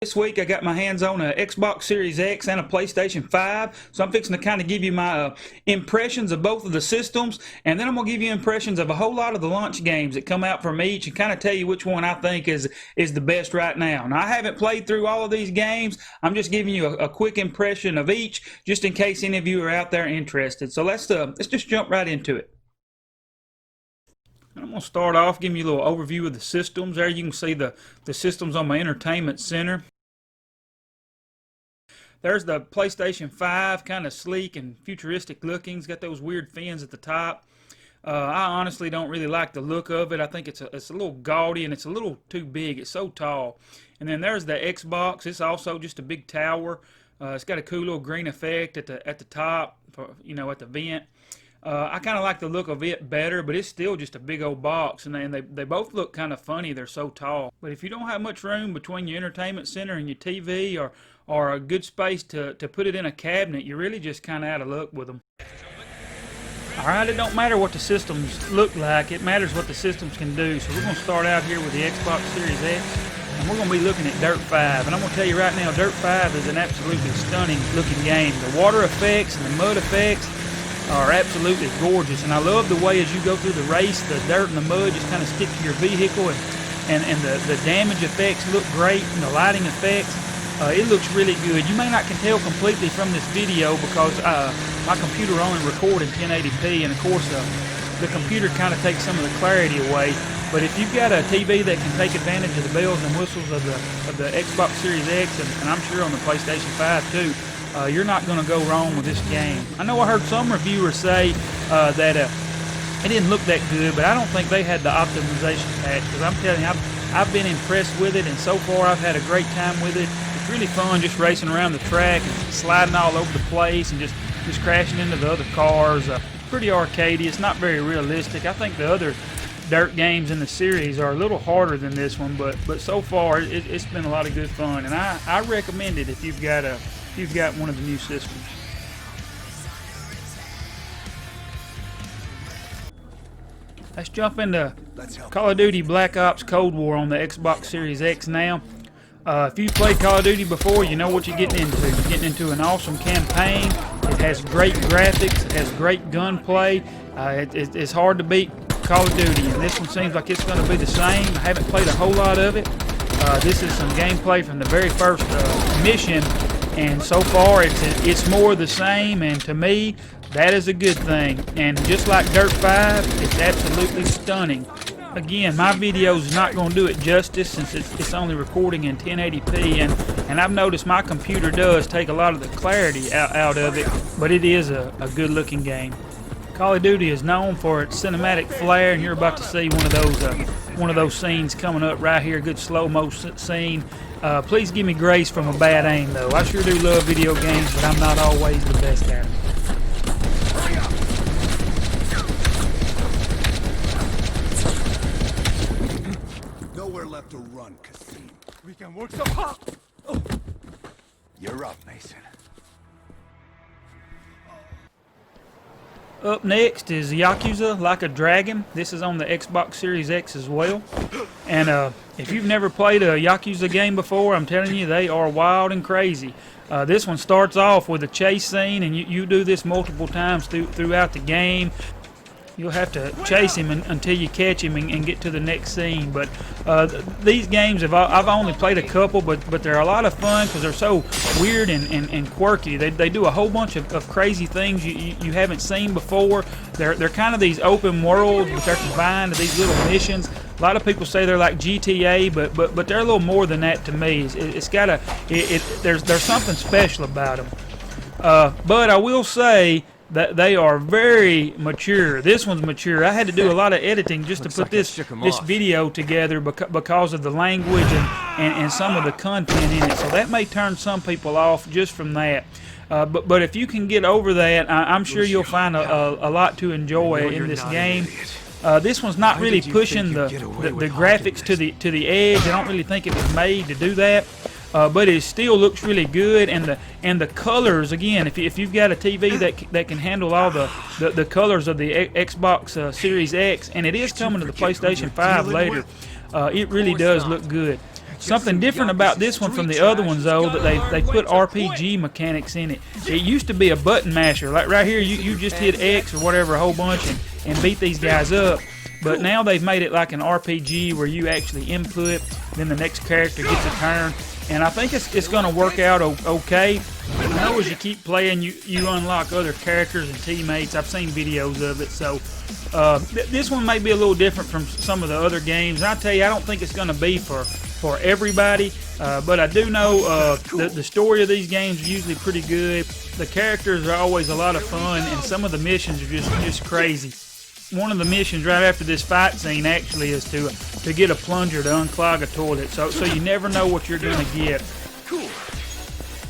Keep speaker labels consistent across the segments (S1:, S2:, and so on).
S1: This week I got my hands on a Xbox Series X and a PlayStation 5, so I'm fixing to kind of give you my impressions of both of the systems, and then I'm going to give you impressions of a whole lot of the launch games that come out from each and kind of tell you which one I think is the best right now. Now, I haven't played through all of these games. I'm just giving you a quick impression of each, just in case any of you are out there interested. So let's just jump right into it. I'm going to start off giving you a little overview of the systems. There you can see the systems on my entertainment center. There's the PlayStation 5, kind of sleek and futuristic looking. It's got those weird fins at the top. I honestly don't really like the look of it. I think it's a little gaudy and it's a little too big. It's so tall. And then there's the Xbox. It's also just a big tower. It's got a cool little green effect at the top, at the vent. I kind of like the look of it better, but it's still just a big old box, and they both look kind of funny. They're so tall. But if you don't have much room between your entertainment center and your TV, or a good space to put it in a cabinet, you're really just kind of out of luck with them. Alright, it don't matter what the systems look like, it matters what the systems can do. So we're going to start out here with the Xbox Series X, and we're going to be looking at Dirt 5. And I'm going to tell you right now, Dirt 5 is an absolutely stunning looking game. The water effects and the mud effects are absolutely gorgeous, and I love the way as you go through the race, the dirt and the mud just kind of stick to your vehicle, and the damage effects look great, and the lighting effects, it looks really good. You may not can tell completely from this video because my computer only records in 1080p, and of course the computer kind of takes some of the clarity away. But if you've got a TV that can take advantage of the bells and whistles of the Xbox Series X, and I'm sure on the PlayStation 5 too, you're not going to go wrong with this game. I know I heard some reviewers say that it didn't look that good, but I don't think they had the optimization patch, because I'm telling you, I've been impressed with it, and so far I've had a great time with it. It's really fun just racing around the track and sliding all over the place and just crashing into the other cars. Pretty arcadey. It's not very realistic. I think the other dirt games in the series are a little harder than this one, but so far it's been a lot of good fun, and I recommend it if you've got one of the new systems. Let's jump into Call of Duty Black Ops Cold War on the Xbox Series X now. If you've played Call of Duty before, you know what you're getting into. You're getting into an awesome campaign. It has great graphics. It has great gunplay. It's hard to beat Call of Duty, and this one seems like it's going to be the same. I haven't played a whole lot of it. This is some gameplay from the very first mission, and so far it's more the same, and to me that is a good thing. And just like Dirt 5, it's absolutely stunning. Again, my video is not going to do it justice since it's only recording in 1080p, and I've noticed my computer does take a lot of the clarity out of it, but it is a good looking game. Call of Duty is known for its cinematic flair, and you're about to see one of those scenes coming up right here, a good slow-mo scene. Please give me grace from a bad aim, though. I sure do love video games, but I'm not always the best at it.
S2: Nowhere left to run, Cassim.
S3: We can work so hard. Oh.
S2: You're up, Mason.
S1: Up next is Yakuza Like a Dragon. This is on the Xbox Series X as well. And if you've never played a Yakuza game before, I'm telling you, they are wild and crazy. This one starts off with a chase scene, and you do this multiple times throughout the game. You'll have to chase him until you catch him and get to the next scene. But these games, I've only played a couple, but they're a lot of fun because they're so weird and quirky. They do a whole bunch of crazy things you haven't seen before. They're kind of these open worlds, but they're combined to these little missions. A lot of people say they're like GTA, but they're a little more than that to me. There's something special about them. But I will say that they are very mature. This one's mature. I had to do a lot of editing just to put this video together because of the language and some of the content in it. So that may turn some people off just from that. But if you can get over that, I'm sure you'll find a lot to enjoy in this game. This one's not really pushing the graphics to the edge. I don't really think it was made to do that. But it still looks really good, and the colors, again, if you've got a TV that can handle all the colors of the Xbox Series X, and it is coming to the PlayStation 5 later, it really does look good. Something different about this one from the other ones, though, that they put RPG mechanics in it. It used to be a button masher. Like right here, you just hit X or whatever a whole bunch and beat these guys up. But now they've made it like an RPG where you actually input, then the next character gets a turn. And I think it's going to work out okay. I know as you keep playing, you unlock other characters and teammates. I've seen videos of it, so this one may be a little different from some of the other games. And I tell you, I don't think it's going to be for everybody, but I do know the story of these games is usually pretty good. The characters are always a lot of fun, and some of the missions are just crazy. One of the missions right after this fight scene actually is to get a plunger to unclog a toilet. So you never know what you're going to get.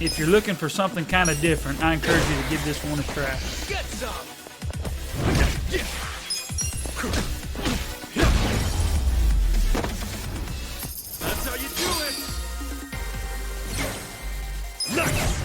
S1: If you're looking for something kind of different, I encourage you to give this one a try.
S3: Get some. That's how you do it. Nice.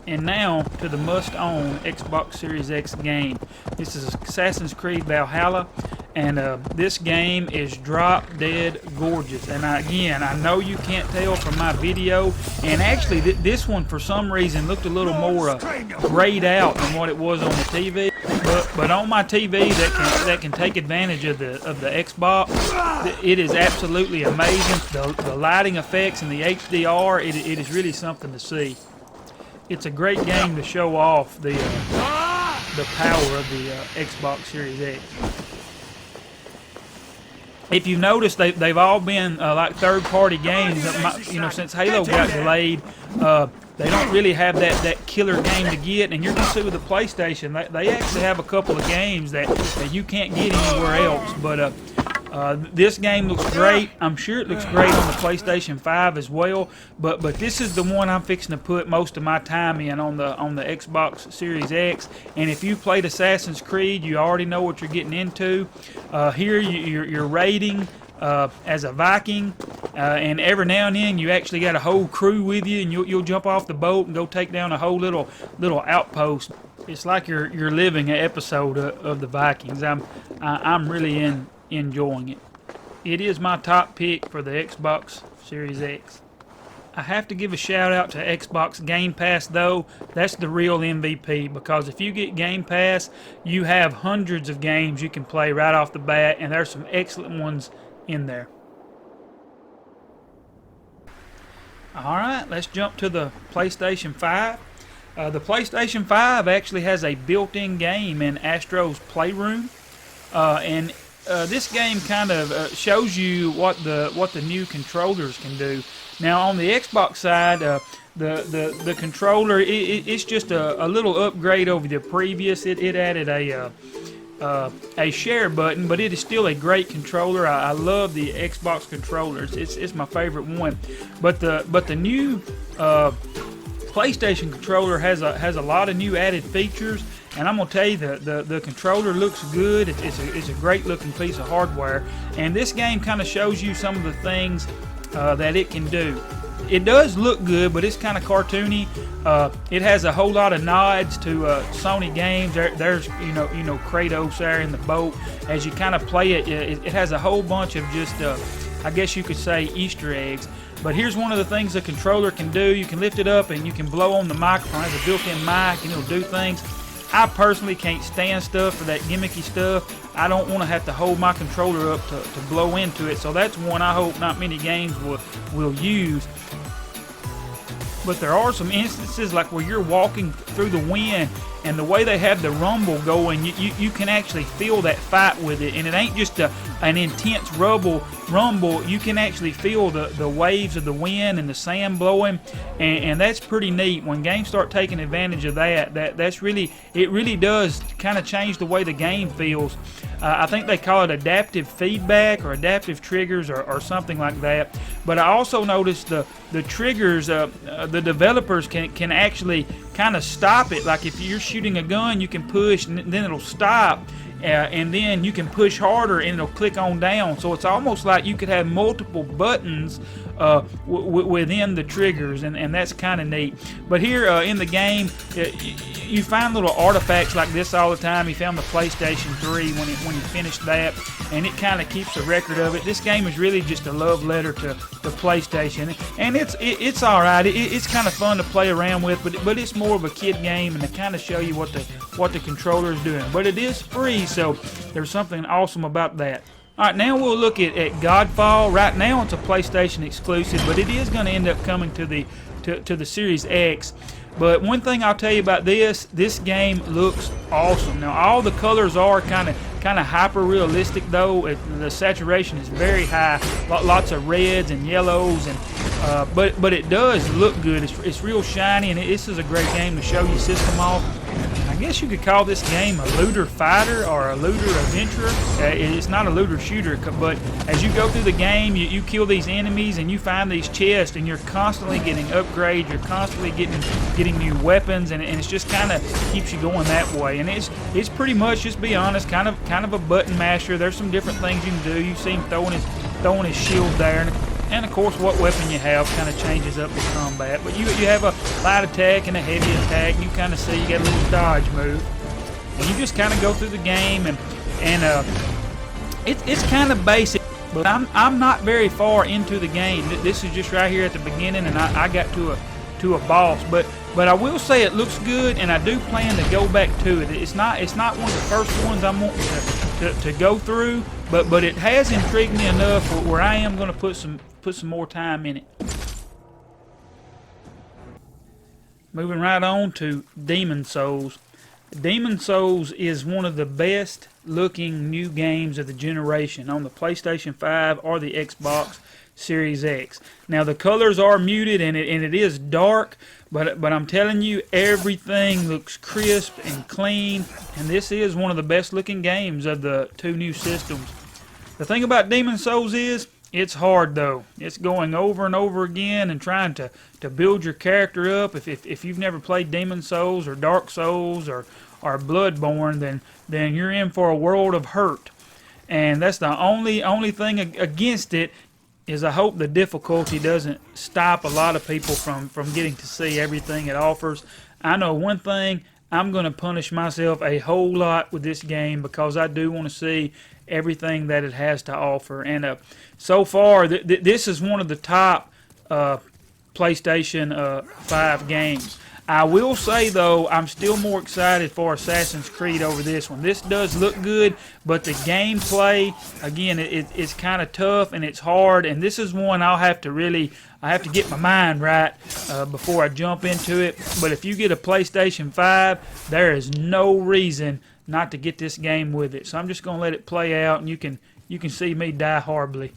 S1: And now to the must-own Xbox Series X game. This is Assassin's Creed Valhalla, and this game is drop-dead gorgeous. And again, I know you can't tell from my video, and actually this one for some reason looked a little more grayed out than what it was on the TV. But on my TV that can take advantage of the Xbox, it is absolutely amazing. The lighting effects and the HDR, it is really something to see. It's a great game to show off the power of the Xbox Series X. If you've noticed, they've all been like third-party games. Since Halo got delayed, they don't really have that killer game to get. And you're going to see with the PlayStation, they actually have a couple of games that you can't get anywhere else. But this game looks great. I'm sure it looks great on the PlayStation 5 as well. But this is the one I'm fixing to put most of my time in on the Xbox Series X. And if you played Assassin's Creed, you already know what you're getting into. Here you're raiding as a Viking, and every now and then you actually got a whole crew with you, and you'll jump off the boat and go take down a whole little outpost. It's like you're living an episode of the Vikings. I'm really enjoying it. It is my top pick for the Xbox Series X. I have to give a shout out to Xbox Game Pass though. That's the real MVP, because if you get Game Pass, you have hundreds of games you can play right off the bat, and there's some excellent ones in there. Alright, let's jump to the PlayStation 5. The PlayStation 5 actually has a built-in game in Astro's Playroom, and this game kind of shows you what the new controllers can do. Now on the Xbox side, the controller it's just a little upgrade over the previous. It added a share button, but it is still a great controller. I love the Xbox controllers. It's my favorite one. But the new PlayStation controller has a lot of new added features. And I'm gonna tell you, the controller looks good. It's a great looking piece of hardware. And this game kind of shows you some of the things that it can do. It does look good, but it's kind of cartoony. It has a whole lot of nods to Sony games. There's you know Kratos there in the boat. As you kind of play it, it has a whole bunch of just I guess you could say Easter eggs. But here's one of the things the controller can do. You can lift it up and you can blow on the microphone. It has a built-in mic and it'll do things. I personally can't stand stuff or that gimmicky stuff. I don't want to have to hold my controller up to blow into it. So that's one I hope not many games will use. But there are some instances like where you're walking through the wind, and the way they have the rumble going, you can actually feel that fight with it. And it ain't just an intense rumble. You can actually feel the waves of the wind and the sand blowing, and that's pretty neat. When games start taking advantage of that's really, it really does kind of change the way the game feels. I think they call it adaptive feedback or adaptive triggers or something like that. But I also noticed the triggers, the developers can actually kind of stop it. Like if you're shooting a gun, you can push and then it'll stop. And then you can push harder and it'll click on down. So it's almost like you could have multiple buttons within the triggers, and that's kind of neat. But here in the game, you find little artifacts like this all the time. He found the PlayStation 3 when he finished that, and it kind of keeps a record of it. This game is really just a love letter to the PlayStation, and it's all right. It's kind of fun to play around with, but it's more of a kid game, and to kind of show you what the controller is doing. But it is free, so there's something awesome about that. Alright, now we'll look at Godfall. Right now it's a PlayStation exclusive, but it is going to end up coming to the Series X. But one thing I'll tell you about this game looks awesome. Now all the colors are kind of hyper realistic, though. The saturation is very high. Lots of reds and yellows, and but it does look good. It's real shiny, and this is a great game to show your system off. I guess you could call this game a looter fighter or a looter adventurer. It's not a looter shooter, but as you go through the game, you kill these enemies and you find these chests, and you're constantly getting upgrades. You're constantly getting new weapons, and it's just kind of keeps you going that way. And it's pretty much, just be honest, kind of a button masher. There's some different things you can do. You see him throwing his shield there, and of course what weapon you have kind of changes up the combat. But you have a light attack and a heavy attack. You kind of see you got a little dodge move, and you just kind of go through the game, and it's kind of basic. But I'm not very far into the game. This is just right here at the beginning, and I got to a boss. But I will say it looks good, and I do plan to go back to it. It's not one of the first ones I'm wanting to go through, but it has intrigued me enough where I am going to put some more time in it. Moving right on to Demon Souls. Demon Souls is one of the best looking new games of the generation on the PlayStation 5 or the Xbox Series X. Now the colors are muted, and it is dark, but I'm telling you, everything looks crisp and clean, and this is one of the best looking games of the two new systems. The thing about Demon Souls is, it's hard though. It's going over and over again and trying to build your character up. If you've never played Demon Souls or Dark Souls or Bloodborne, then you're in for a world of hurt. And that's the only thing against it, is I hope the difficulty doesn't stop a lot of people from getting to see everything it offers. I know one thing, I'm going to punish myself a whole lot with this game because I do want to see everything that it has to offer. And so far, this is one of the top PlayStation 5 games. I will say, though, I'm still more excited for Assassin's Creed over this one. This does look good, but the gameplay, again, it's kind of tough and it's hard. And this is one I have to get my mind right before I jump into it. But if you get a PlayStation 5, there is no reason not to get this game with it. So I'm just going to let it play out, and you can see me die horribly.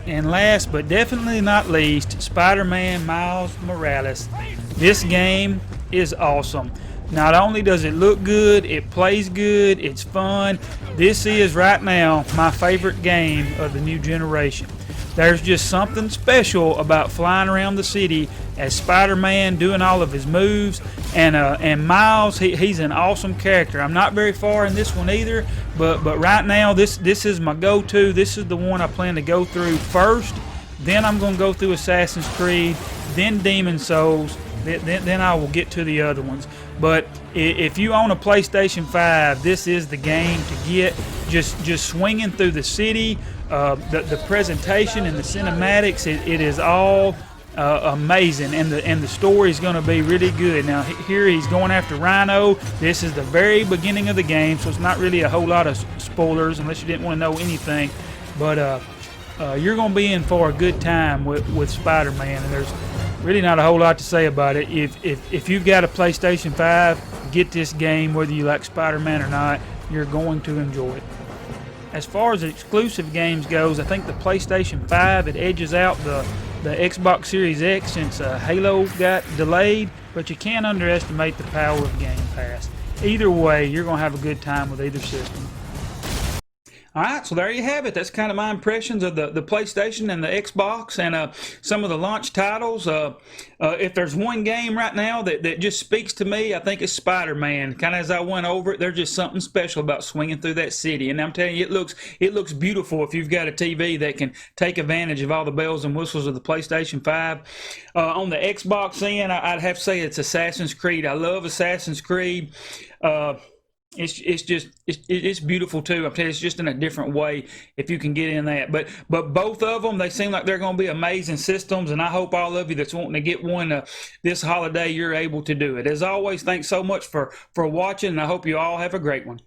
S1: And last but definitely not least, Spider-Man Miles Morales. This game is awesome. Not only does it look good, it plays good, it's fun. This is right now my favorite game of the new generation. There's just something special about flying around the city as Spider-Man, doing all of his moves, and Miles, he's an awesome character. I'm not very far in this one either, but right now this is my go-to. This is the one I plan to go through first. Then I'm going to go through Assassin's Creed, then Demon Souls, then I will get to the other ones. But if you own a PlayStation 5, this is the game to get. Just swinging through the city, the presentation and the cinematics, it is all amazing, and the story is going to be really good. Now here he's going after Rhino. This is the very beginning of the game, so it's not really a whole lot of spoilers unless you didn't want to know anything. But you're going to be in for a good time with Spider-Man, and there's really not a whole lot to say about it. If you've got a PlayStation 5, get this game, whether you like Spider-Man or not. You're going to enjoy it. As far as exclusive games goes, I think the PlayStation 5, it edges out the Xbox Series X since Halo got delayed, but you can't underestimate the power of Game Pass. Either way, you're going to have a good time with either system. Alright, so there you have it. That's kind of my impressions of the PlayStation and the Xbox and some of the launch titles. If there's one game right now that just speaks to me, I think it's Spider-Man. Kind of as I went over it, there's just something special about swinging through that city. And I'm telling you, it looks beautiful if you've got a TV that can take advantage of all the bells and whistles of the PlayStation 5. On the Xbox end, I'd have to say it's Assassin's Creed. I love Assassin's Creed. It's beautiful too. I'm telling you, it's just in a different way if you can get in that. But both of them, they seem like they're going to be amazing systems, and I hope all of you that's wanting to get one this holiday, you're able to do it. As always, thanks so much for watching, and I hope you all have a great one.